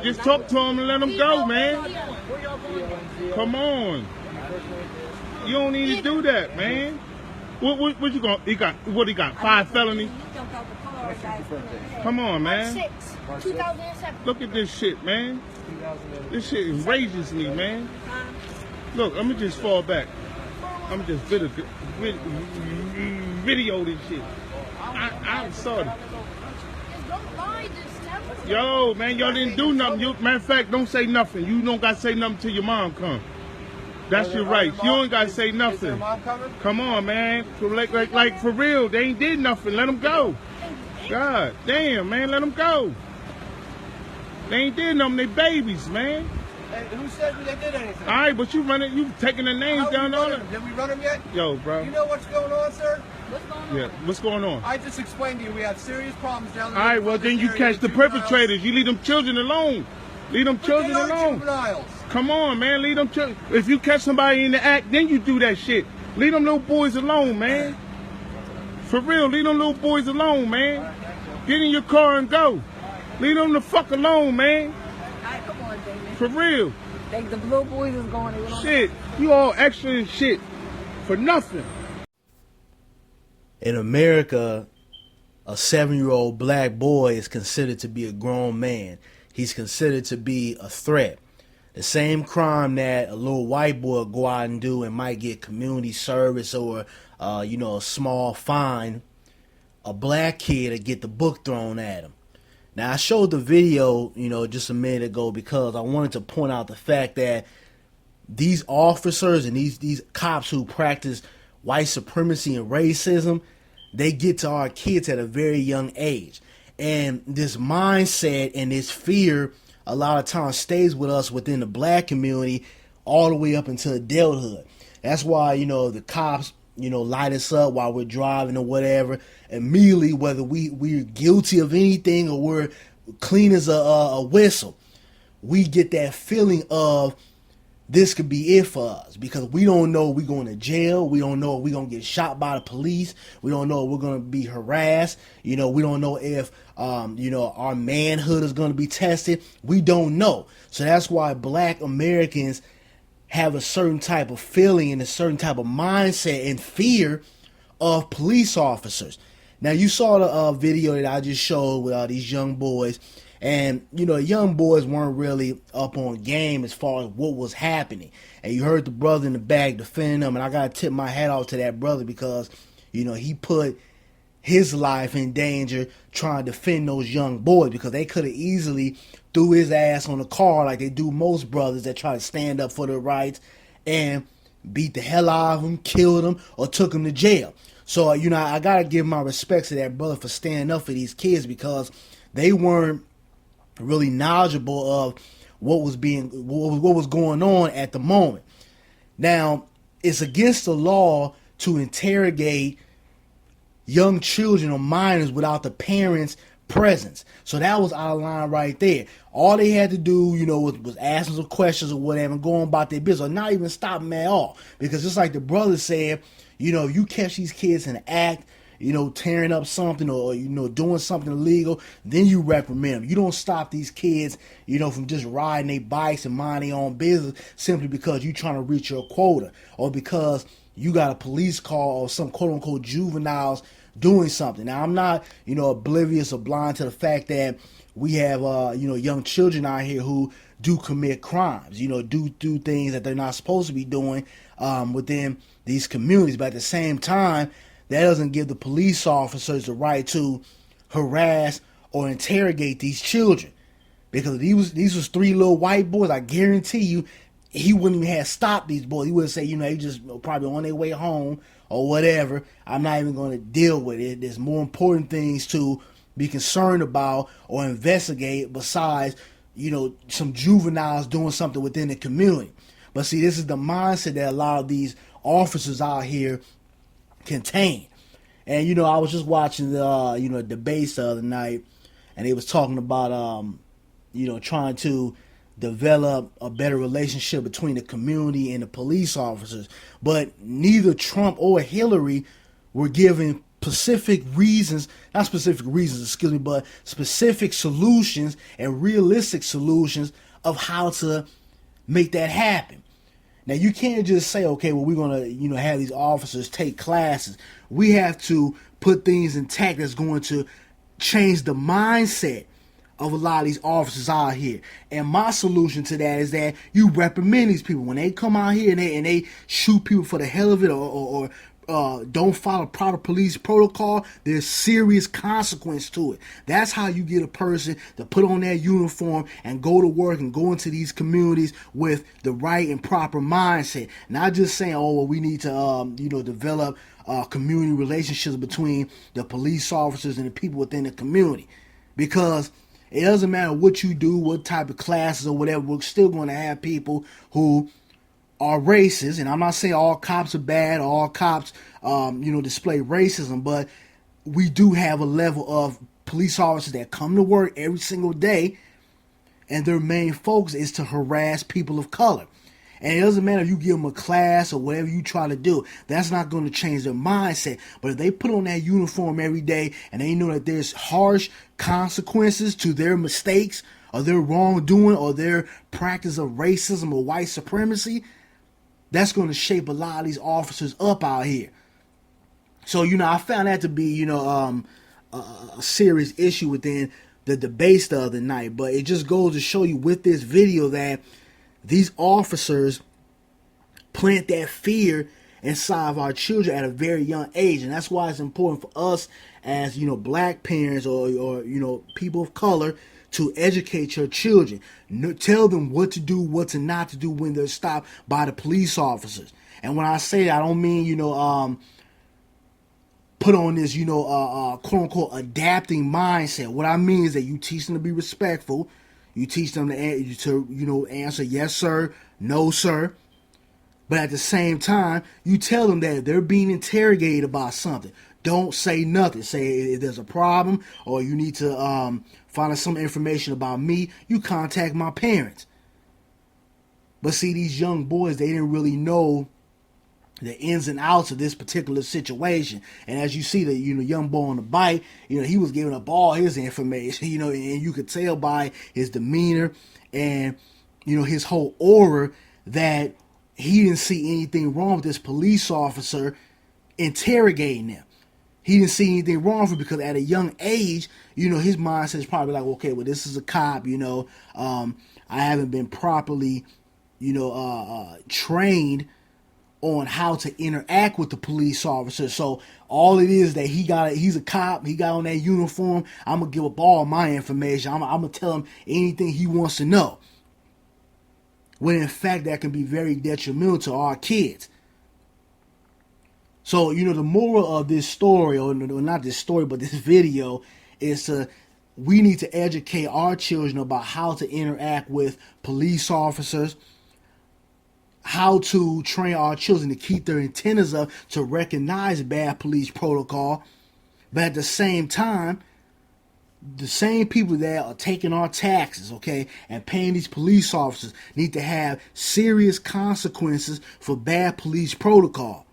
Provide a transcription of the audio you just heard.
Just talk to him and let him go, man. Come on. You don't need to do that, man. What you gonna? He got 5 felonies. Come on, man. 2007. Look at this shit, man. This shit enrages me, man. Look, I'm gonna just fall back. I'm just video this shit. I'm sorry. Yo, man, y'all didn't do nothing. Matter of fact, don't say nothing. You don't got to say nothing till your mom come. That's your right. You ain't got to say nothing. Come on, man. Like for real, they ain't did nothing. Let them go. God damn, man, let them go. They ain't did nothing. They babies, man. Hey, who said they did anything? All right, but you taking the names down on it. Did we run them yet? Yo, bro. You know what's going on, sir? What's going on? Yeah, what's going on? I just explained to you we have serious problems down there. All right, well then you catch the perpetrators. You leave them children alone. Leave them children alone. Juveniles. Come on, man. Leave them children. If you catch somebody in the act, then you do that shit. Leave them little boys alone, man. For real, leave them little boys alone, man. Get in your car and go. Leave them the fuck alone, man. Alright, come on, Damon. For real. Like the little boys is going. Shit, you all extra and shit for nothing. In America, a 7-year-old black boy is considered to be a grown man. He's considered to be a threat. The same crime that a little white boy go out and do and might get community service or, a small fine, a black kid will get the book thrown at him. Now, I showed the video, just a minute ago because I wanted to point out the fact that these officers and these cops who practice white supremacy and racism, they get to our kids at a very young age. And this mindset and this fear a lot of times stays with us within the black community all the way up into adulthood. That's why, the cops, light us up while we're driving or whatever. Immediately, whether we're guilty of anything or we're clean as a whistle, we get that feeling of this could be it for us because we don't know if we're going to jail. We don't know if we're going to get shot by the police. We don't know if we're going to be harassed. We don't know if, our manhood is going to be tested. We don't know. So that's why black Americans have a certain type of feeling and a certain type of mindset and fear of police officers. Now, you saw the video that I just showed with these young boys. And, young boys weren't really up on game as far as what was happening. And you heard the brother in the back defending them. And I got to tip my hat off to that brother because, he put his life in danger trying to defend those young boys because they could have easily threw his ass on the car like they do most brothers that try to stand up for their rights and beat the hell out of them, killed them, or took them to jail. So, I got to give my respects to that brother for standing up for these kids because they weren't really knowledgeable of what was going on at the moment. Now, it's against the law to interrogate young children or minors without the parents' presence. So that was out of line right there. All they had to do, was ask them some questions or whatever and go on about their business or not even stop them at all. Because just like the brother said, if you catch these kids in an act, tearing up something or, doing something illegal, then you reprimand them. You don't stop these kids, from just riding their bikes and minding their own business simply because you're trying to reach your quota or because you got a police call or some quote unquote juveniles doing something. Now, I'm not, oblivious or blind to the fact that we have, young children out here who do commit crimes, do things that they're not supposed to be doing within these communities. But at the same time, that doesn't give the police officers the right to harass or interrogate these children. Because these was 3 little white boys, I guarantee you, he wouldn't even have stopped these boys. He would say, they just probably on their way home or whatever. I'm not even going to deal with it. There's more important things to be concerned about or investigate besides, some juveniles doing something within the community. But see, this is the mindset that a lot of these officers out here contain. And I was just watching the debates the other night, and they was talking about trying to develop a better relationship between the community and the police officers. But neither Trump or Hillary were giving specific reasons, not specific reasons, excuse me, but specific solutions and realistic solutions of how to make that happen. Now, you can't just say, okay, well, we're going to, have these officers take classes. We have to put things intact that's going to change the mindset of a lot of these officers out here. And my solution to that is that you reprimand these people. When they come out here and they shoot people for the hell of it or don't follow proper police protocol, there's serious consequence to it. That's how you get a person to put on their uniform and go to work and go into these communities with the right and proper mindset. Not just saying, oh, well, we need to, develop community relationships between the police officers and the people within the community. Because it doesn't matter what you do, what type of classes or whatever, we're still going to have people who are racist. And I'm not saying all cops are bad, all cops, display racism, but we do have a level of police officers that come to work every single day, and their main focus is to harass people of color. And it doesn't matter if you give them a class or whatever you try to do. That's not going to change their mindset. But if they put on that uniform every day and they know that there's harsh consequences to their mistakes or their wrongdoing or their practice of racism or white supremacy, that's going to shape a lot of these officers up out here. So, I found that to be, a serious issue within the debates the other night. But it just goes to show you with this video that these officers plant that fear inside of our children at a very young age. And that's why it's important for us as, black parents or people of color to educate your children. Tell them what to do, what to not to do when they're stopped by the police officers. And when I say that, I don't mean, put on this, quote unquote, adapting mindset. What I mean is that you teach them to be respectful. You teach them to answer yes, sir, no, sir. But at the same time, you tell them that if they're being interrogated about something, don't say nothing. Say if there's a problem or you need to find out some information about me, you contact my parents. But see, these young boys, they didn't really know the ins and outs of this particular situation. And as you see, the young boy on the bike, he was giving up all his information, and you could tell by his demeanor and his whole aura that he didn't see anything wrong with this police officer interrogating him. He didn't see anything wrong with it because at a young age, his mindset is probably like, okay, well, this is a cop, I haven't been properly, trained on how to interact with the police officer. So all it is that he's a cop, he got on that uniform, I'm going to give up all my information. I'm going to tell him anything he wants to know. When in fact, that can be very detrimental to our kids. So, the moral of this story, or not this story, but this video, is we need to educate our children about how to interact with police officers, how to train our children to keep their antennas up to recognize bad police protocol. But at the same time, the same people that are taking our taxes, okay, and paying these police officers need to have serious consequences for bad police protocol.